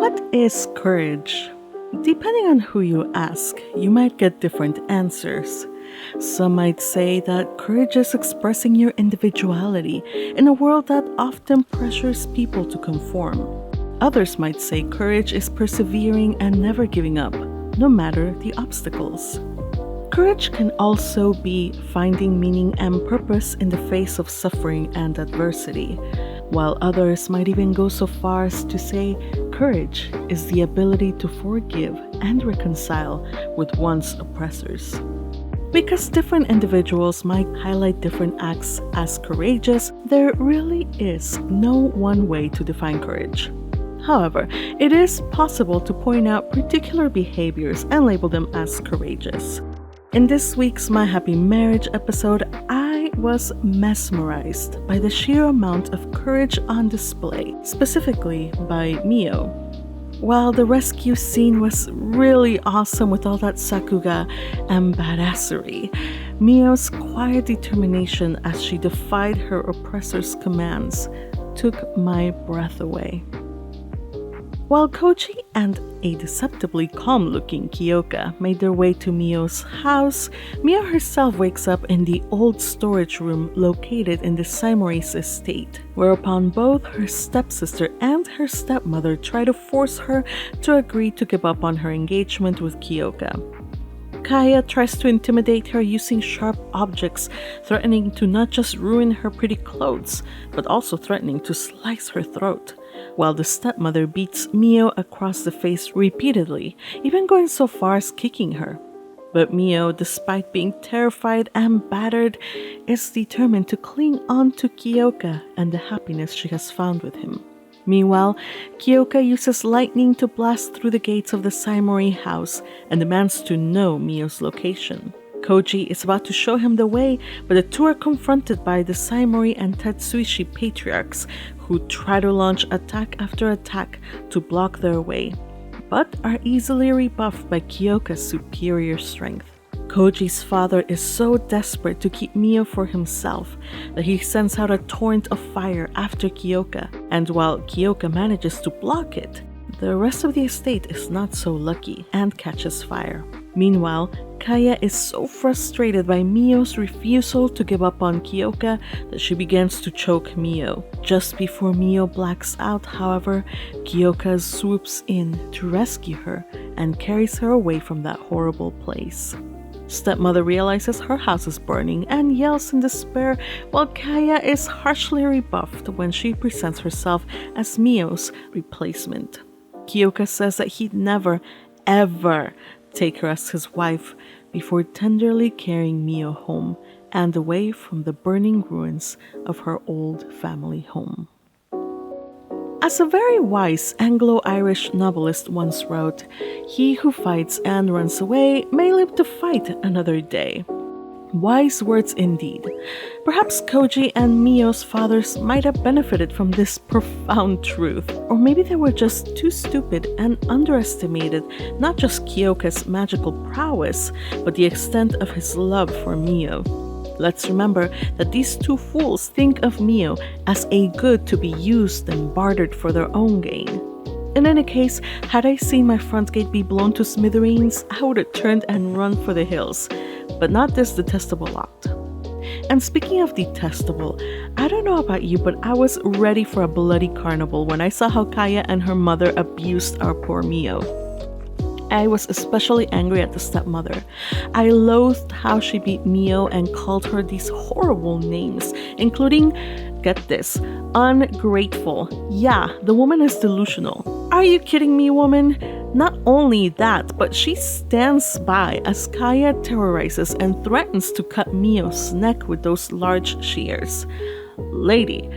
What is courage? Depending on who you ask, you might get different answers. Some might say that courage is expressing your individuality in a world that often pressures people to conform. Others might say courage is persevering and never giving up, no matter the obstacles. Courage can also be finding meaning and purpose in the face of suffering and adversity, while others might even go so far as to say courage is the ability to forgive and reconcile with one's oppressors. Because different individuals might highlight different acts as courageous, there really is no one way to define courage. However, it is possible to point out particular behaviors and label them as courageous. In this week's My Happy Marriage episode, I was mesmerized by the sheer amount of courage on display, specifically by Miyo. While the rescue scene was really awesome with all that sakuga and badassery, Miyo's quiet determination as she defied her oppressor's commands took my breath away. While Koji and a deceptively calm-looking Kiyoka made their way to Miyo's house, Miyo herself wakes up in the old storage room located in the Saimori's estate, whereupon both her stepsister and her stepmother try to force her to agree to give up on her engagement with Kiyoka. Kaya tries to intimidate her using sharp objects, threatening to not just ruin her pretty clothes, but also threatening to slice her throat, while the stepmother beats Miyo across the face repeatedly, even going so far as kicking her. But Miyo, despite being terrified and battered, is determined to cling on to Kiyoka and the happiness she has found with him. Meanwhile, Kiyoka uses lightning to blast through the gates of the Saimori house and demands to know Miyo's location. Koji is about to show him the way, but the two are confronted by the Saimori and Tatsuishi patriarchs, who try to launch attack after attack to block their way, but are easily rebuffed by Kiyoka's superior strength. Koji's father is so desperate to keep Miyo for himself that he sends out a torrent of fire after Kiyoka, and while Kiyoka manages to block it, the rest of the estate is not so lucky and catches fire. Meanwhile, Kaya is so frustrated by Miyo's refusal to give up on Kiyoka that she begins to choke Miyo. Just before Miyo blacks out, however, Kiyoka swoops in to rescue her and carries her away from that horrible place. Stepmother realizes her house is burning and yells in despair, while Kaya is harshly rebuffed when she presents herself as Miyo's replacement. Kiyoka says that he'd never, ever take her as his wife before tenderly carrying Miyo home and away from the burning ruins of her old family home. As a very wise Anglo-Irish novelist once wrote, "He who fights and runs away may live to fight another day." Wise words indeed. Perhaps Koji and Miyo's fathers might have benefited from this profound truth, or maybe they were just too stupid and underestimated not just Kiyoka's magical prowess, but the extent of his love for Miyo. Let's remember that these two fools think of Miyo as a good to be used and bartered for their own gain. In any case, had I seen my front gate be blown to smithereens, I would have turned and run for the hills. But not this detestable lot. And speaking of detestable, I don't know about you, but I was ready for a bloody carnival when I saw how Kaya and her mother abused our poor Miyo. I was especially angry at the stepmother. I loathed how she beat Miyo and called her these horrible names, including, get this, ungrateful. Yeah, the woman is delusional. Are you kidding me, woman? Not only that, but she stands by as Kaya terrorizes and threatens to cut Miyo's neck with those large shears. Lady,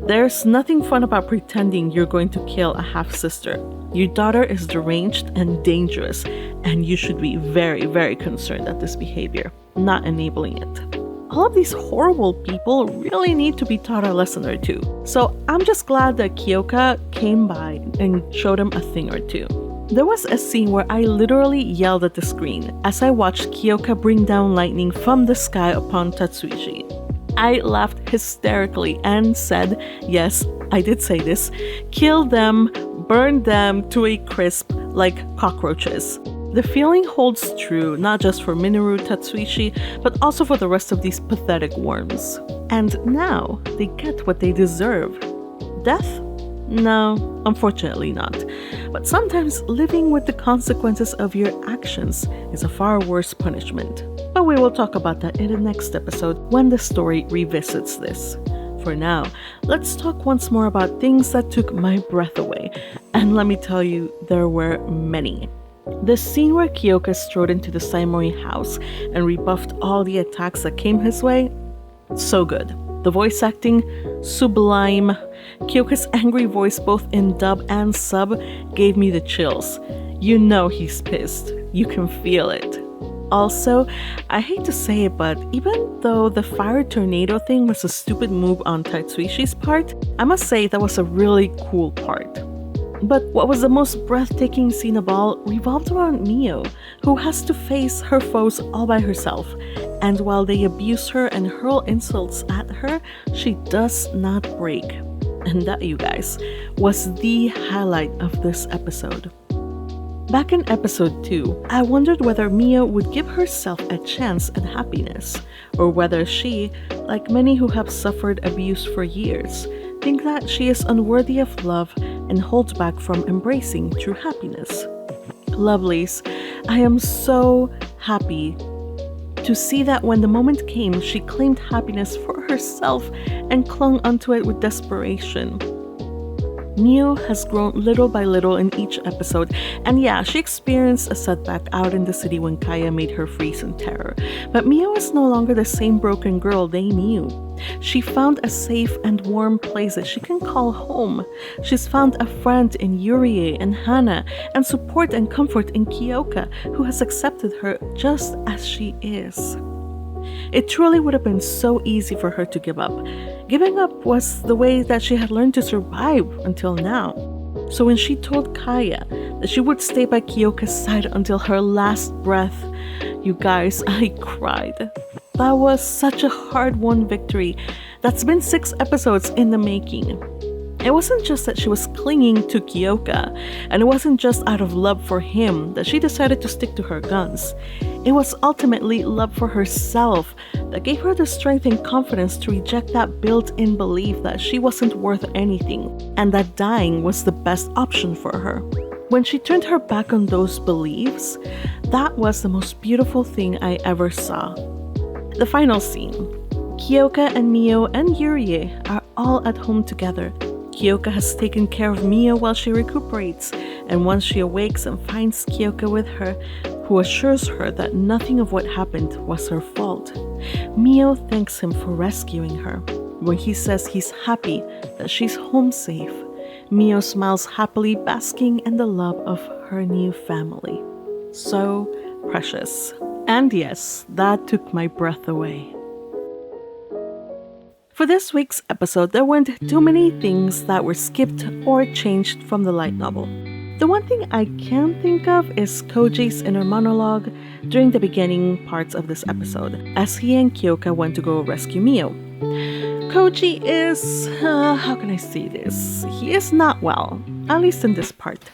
there's nothing fun about pretending you're going to kill a half-sister. Your daughter is deranged and dangerous, and you should be very, very concerned at this behavior, not enabling it. All of these horrible people really need to be taught a lesson or two. So I'm just glad that Kiyoka came by and showed him a thing or two. There was a scene where I literally yelled at the screen as I watched Kiyoka bring down lightning from the sky upon Tatsuishi. I laughed hysterically and said, yes, I did say this, kill them, burn them to a crisp like cockroaches. The feeling holds true not just for Minoru Tatsuishi, but also for the rest of these pathetic worms. And now they get what they deserve. Death? No, unfortunately not. But sometimes living with the consequences of your actions is a far worse punishment. But we will talk about that in the next episode when the story revisits this. For now, let's talk once more about things that took my breath away. And let me tell you, there were many. The scene where Kiyoka strode into the Saimori house and rebuffed all the attacks that came his way, so good. The voice acting, sublime. Kiyoka's angry voice both in dub and sub gave me the chills. You know he's pissed. You can feel it. Also, I hate to say it, but even though the fire tornado thing was a stupid move on Tatsuishi's part, I must say that was a really cool part. But what was the most breathtaking scene of all revolved around Miyo, who has to face her foes all by herself. And while they abuse her and hurl insults at her, she does not break. And that, you guys, was the highlight of this episode. Back in episode 2, I wondered whether Miyo would give herself a chance at happiness, or whether she, like many who have suffered abuse for years, think that she is unworthy of love and holds back from embracing true happiness. Lovelies, I am so happy to see that when the moment came, she claimed happiness for herself and clung onto it with desperation. Miyo has grown little by little in each episode, and yeah, she experienced a setback out in the city when Kaya made her freeze in terror. But Miyo is no longer the same broken girl they knew. She found a safe and warm place that she can call home. She's found a friend in Yurie and Hana, and support and comfort in Kiyoka, who has accepted her just as she is. It truly would have been so easy for her to give up. Giving up was the way that she had learned to survive until now. So when she told Kaya that she would stay by Kiyoka's side until her last breath, you guys, I cried. That was such a hard-won victory that's been 6 episodes in the making. It wasn't just that she was clinging to Kiyoka, and it wasn't just out of love for him that she decided to stick to her guns. It was ultimately love for herself that gave her the strength and confidence to reject that built-in belief that she wasn't worth anything, and that dying was the best option for her. When she turned her back on those beliefs, that was the most beautiful thing I ever saw. The final scene. Kiyoka and Miyo and Yurie are all at home together. Kiyoka has taken care of Miyo while she recuperates, and once she awakes and finds Kiyoka with her, who assures her that nothing of what happened was her fault, Miyo thanks him for rescuing her. When he says he's happy that she's home safe, Miyo smiles happily, basking in the love of her new family. So precious. And yes, that took my breath away. For this week's episode, there weren't too many things that were skipped or changed from the light novel. The one thing I can think of is Koji's inner monologue during the beginning parts of this episode, as he and Kiyoka went to go rescue Miyo. Koji is, how can I say this? He is not well, at least in this part.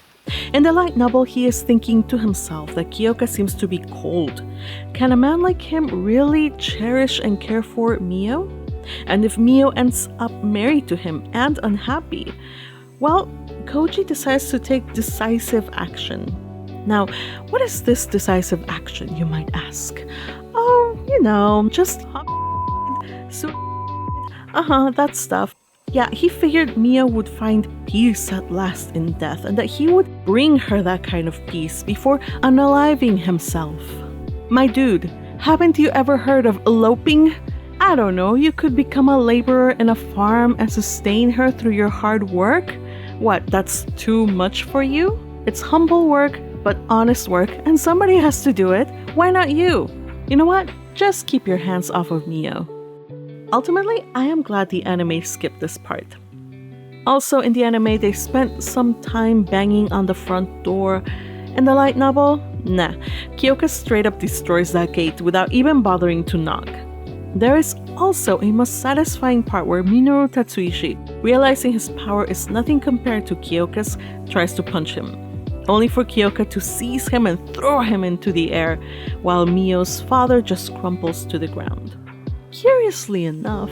In the light novel, he is thinking to himself that Kiyoka seems to be cold. Can a man like him really cherish and care for Miyo? And if Miyo ends up married to him and unhappy, well, Koji decides to take decisive action. Now, what is this decisive action, you might ask? Oh, just that stuff. Yeah, he figured Miyo would find peace at last in death, and that he would bring her that kind of peace before unaliving himself. My dude, haven't you ever heard of eloping? I don't know, you could become a laborer in a farm and sustain her through your hard work? What, that's too much for you? It's humble work, but honest work, and somebody has to do it. Why not you? You know what? Just keep your hands off of Miyo. Ultimately, I am glad the anime skipped this part. Also, in the anime, they spent some time banging on the front door. In the light novel, nah, Kiyoka straight up destroys that gate without even bothering to knock. There is also a most satisfying part where Minoru Tatsuishi, realizing his power is nothing compared to Kiyoka's, tries to punch him, only for Kiyoka to seize him and throw him into the air, while Miyo's father just crumples to the ground. Curiously enough,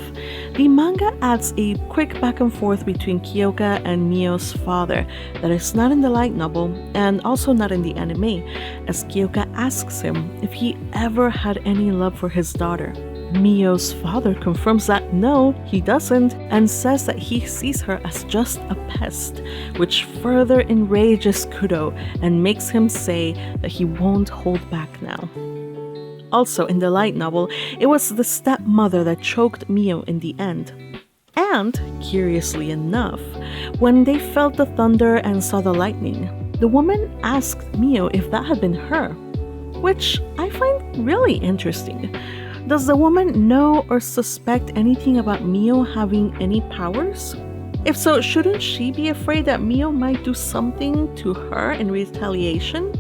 the manga adds a quick back and forth between Kiyoka and Miyo's father that is not in the light novel and also not in the anime, as Kiyoka asks him if he ever had any love for his daughter. Miyo's father confirms that no, he doesn't, and says that he sees her as just a pest, which further enrages Kudo and makes him say that he won't hold back now. Also, in the light novel, it was the stepmother that choked Miyo in the end. And, curiously enough, when they felt the thunder and saw the lightning, the woman asked Miyo if that had been her, which I find really interesting. Does the woman know or suspect anything about Miyo having any powers? If so, shouldn't she be afraid that Miyo might do something to her in retaliation?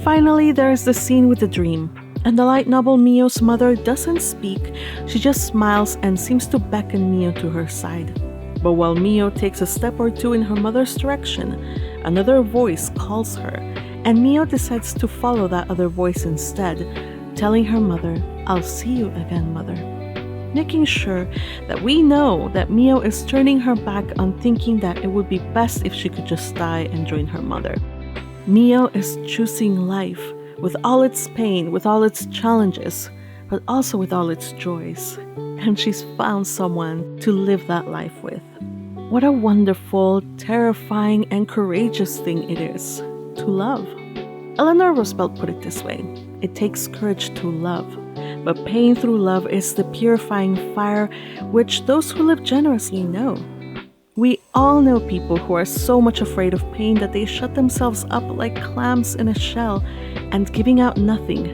Finally, there's the scene with the dream. In the light novel, Miyo's mother doesn't speak, she just smiles and seems to beckon Miyo to her side. But while Miyo takes a step or two in her mother's direction, another voice calls her, and Miyo decides to follow that other voice instead, telling her mother, "I'll see you again, mother." Making sure that we know that Miyo is turning her back on thinking that it would be best if she could just die and join her mother. Miyo is choosing life, with all its pain, with all its challenges, but also with all its joys. And she's found someone to live that life with. What a wonderful, terrifying, and courageous thing it is to love. Eleanor Roosevelt put it this way: it takes courage to love, but pain through love is the purifying fire which those who live generously know. We all know people who are so much afraid of pain that they shut themselves up like clams in a shell and giving out nothing,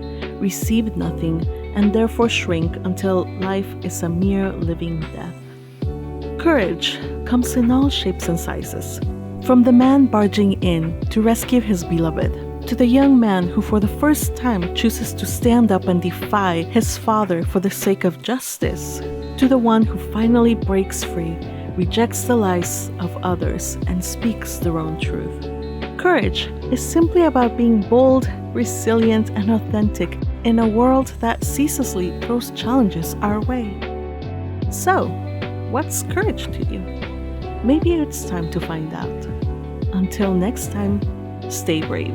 receive nothing, and therefore shrink until life is a mere living death. Courage comes in all shapes and sizes, from the man barging in to rescue his beloved, to the young man who for the first time chooses to stand up and defy his father for the sake of justice, to the one who finally breaks free, rejects the lies of others, and speaks their own truth. Courage is simply about being bold, resilient, and authentic in a world that ceaselessly throws challenges our way. So, what's courage to you? Maybe it's time to find out. Until next time, stay brave.